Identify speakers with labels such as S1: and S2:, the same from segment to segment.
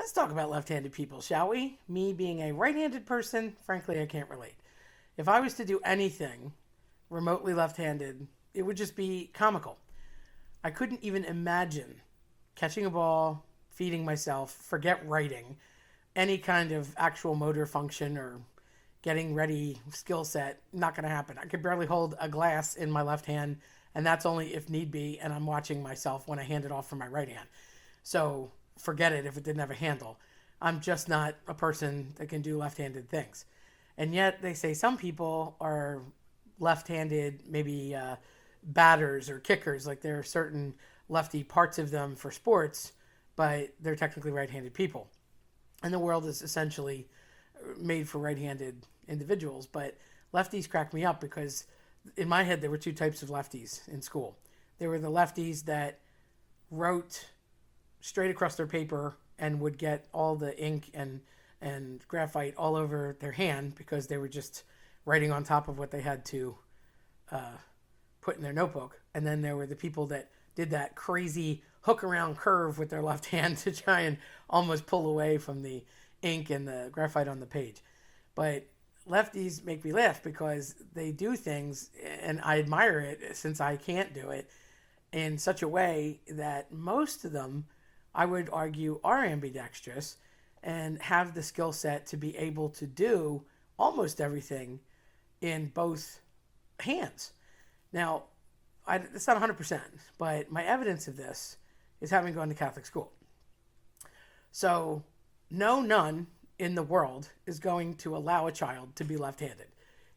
S1: Let's talk about left-handed people, shall we? Me being a right-handed person, frankly, I can't relate. If I was to do anything remotely left-handed, it would just be comical. I couldn't even imagine catching a ball, feeding myself, forget writing, any kind of actual motor function or getting ready skill set. Not going to happen. I could barely hold a glass in my left hand, and that's only if need be, and I'm watching myself when I hand it off from my right hand. So forget it if it didn't have a handle. I'm just not a person that can do left handed things. And yet they say some people are left handed, maybe batters or kickers, like there are certain lefty parts of them for sports, but they're technically right handed people. And the world is essentially made for right handed individuals. But lefties crack me up because in my head, there were two types of lefties in school. There were the lefties that wrote straight across their paper and would get all the ink and graphite all over their hand because they were just writing on top of what they had to put in their notebook. And then there were the people that did that crazy hook around curve with their left hand to try and almost pull away from the ink and the graphite on the page. But lefties make me laugh because they do things, and I admire it since I can't do it, in such a way that most of them, I would argue, are ambidextrous and have the skill set to be able to do almost everything in both hands. Now, it's not 100%, but my evidence of this is having gone to Catholic school. So, no none in the world is going to allow a child to be left handed.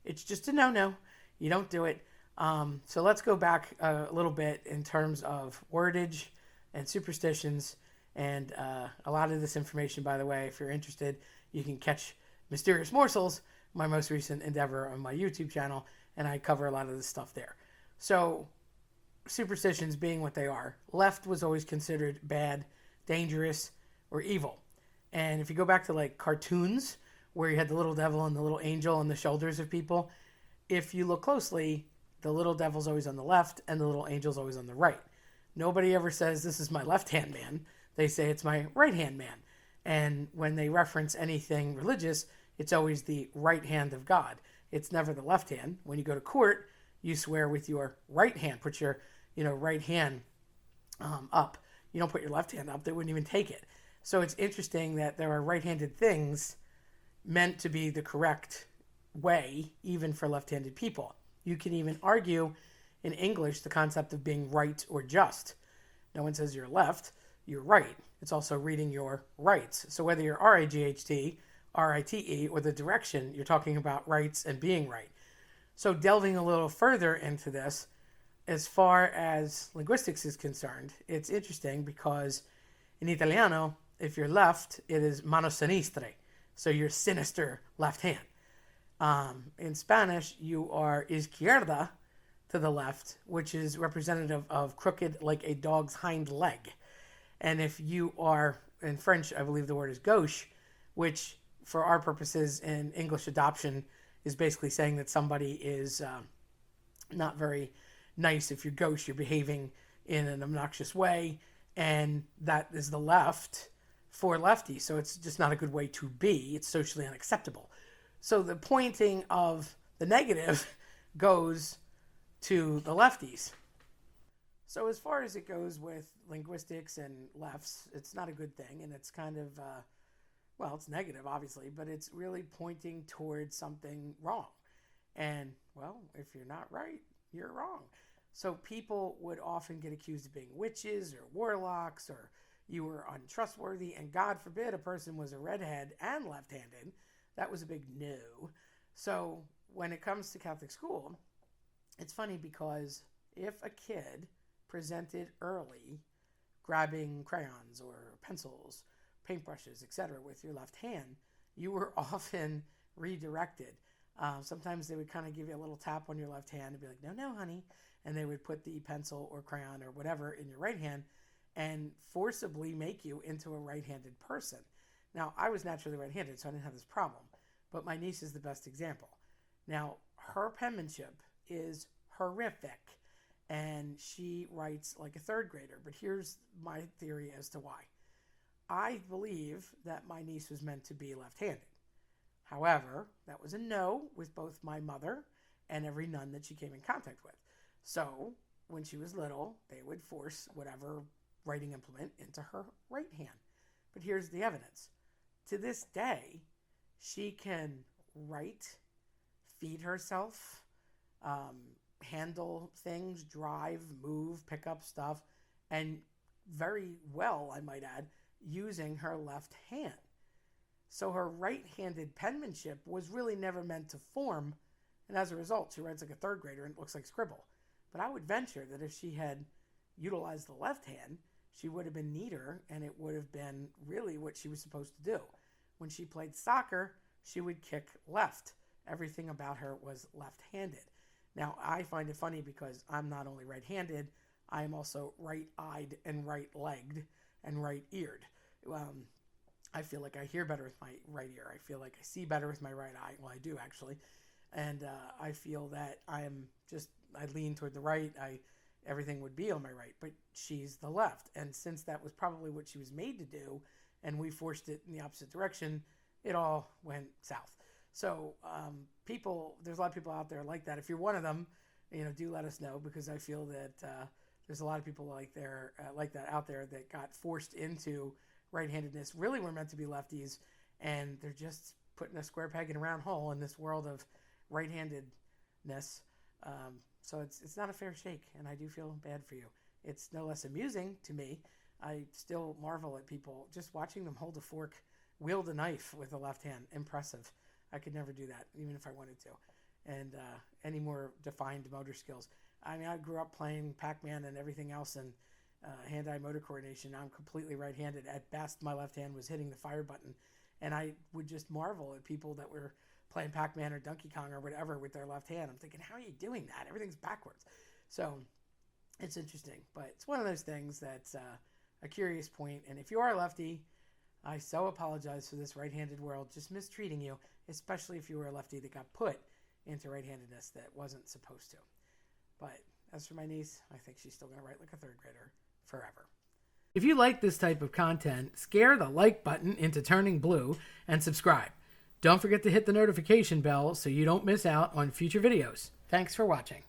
S1: It's just a no no. You don't do it. So, let's go back a little bit in terms of wordage and superstitions. And a lot of this information, by the way, if you're interested, you can catch Mysterious Morsels, my most recent endeavor on my YouTube channel, and I cover a lot of this stuff there. So, superstitions being what they are, left was always considered bad, dangerous, or evil. And if you go back to like cartoons where you had the little devil and the little angel on the shoulders of people, if you look closely, the little devil's always on the left and the little angel's always on the right. Nobody ever says, "This is my left hand man." They say, "It's my right hand man." And when they reference anything religious, it's always the right hand of God. It's never the left hand. When you go to court, you swear with your right hand. Put your right hand up. You don't put your left hand up. They wouldn't even take it. So it's interesting that there are right-handed things meant to be the correct way, even for left-handed people. You can even argue in English the concept of being right or just. No one says you're left, you're right. It's also reading your rights. So whether you're R-A-G-H-T, R-I-T-E, or the direction, you're talking about rights and being right. So delving a little further into this, as far as linguistics is concerned, it's interesting because in Italiano, if you're left, it is mano sinistra, so you're sinister left hand. In Spanish, you are izquierda to the left, which is representative of crooked like a dog's hind leg. And if you are, in French, I believe the word is gauche, which for our purposes in English adoption is basically saying that somebody is not very nice. If you're gauche, you're behaving in an obnoxious way, and that is the left for lefties. So it's just not a good way to be. It's socially unacceptable. So the pointing of the negative goes to the lefties. So as far as it goes with linguistics and lefts, it's not a good thing, and it's kind of it's negative, obviously, but it's really pointing towards something wrong. And, well, if you're not right, you're wrong. So people would often get accused of being witches or warlocks, or you were untrustworthy, and God forbid a person was a redhead and left-handed. That was a big no. So when it comes to Catholic school, it's funny because if a kid presented early grabbing crayons or pencils, paintbrushes, etc., with your left hand, you were often redirected. Sometimes they would kind of give you a little tap on your left hand and be like, "No, no, honey," and they would put the pencil or crayon or whatever in your right hand and forcibly make you into a right-handed person. Now, I was naturally right-handed, so I didn't have this problem, but my niece is the best example. Now, her penmanship is horrific, and she writes like a third grader, but here's my theory as to why. I believe that my niece was meant to be left-handed. However, that was a no with both my mother and every nun that she came in contact with. So when she was little, they would force whatever writing implement into her right hand. But here's the evidence. To this day, she can write, feed herself, handle things, drive, move, pick up stuff, and very well, I might add, using her left hand. So her right-handed penmanship was really never meant to form, and as a result, she writes like a third grader and it looks like scribble. But I would venture that if she had utilized the left hand, she would have been neater, and it would have been really what she was supposed to do. When she played soccer, she would kick left. Everything about her was left-handed. Now, I find it funny because I'm not only right-handed, I am also right-eyed and right-legged and right-eared. I feel like I hear better with my right ear. I feel like I see better with my right eye. Well, I do actually. And I feel that I lean toward the right. Everything would be on my right, but she's the left. And since that was probably what she was made to do, and we forced it in the opposite direction, it all went south. So there's a lot of people out there like that. If you're one of them, do let us know, because I feel that there's a lot of people like that out there that got forced into right-handedness, really were meant to be lefties, and they're just putting a square peg in a round hole in this world of right-handedness. So it's not a fair shake, and I do feel bad for you. It's no less amusing to me. I still marvel at people just watching them hold a fork, wield a knife with the left hand. Impressive. I could never do that, even if I wanted to. And any more defined motor skills. I mean, I grew up playing Pac-Man and everything else, and hand-eye motor coordination. I'm completely right-handed. At best, my left hand was hitting the fire button. And I would just marvel at people that were playing Pac-Man or Donkey Kong or whatever with their left hand. I'm thinking, how are you doing that? Everything's backwards. So it's interesting. But it's one of those things that's a curious point. And if you are a lefty, I so apologize for this right-handed world just mistreating you, especially if you were a lefty that got put into right-handedness that wasn't supposed to. But as for my niece, I think she's still going to write like a third grader forever. If you like this type of content, scare the like button into turning blue and subscribe. Don't forget to hit the notification bell so you don't miss out on future videos. Thanks for watching.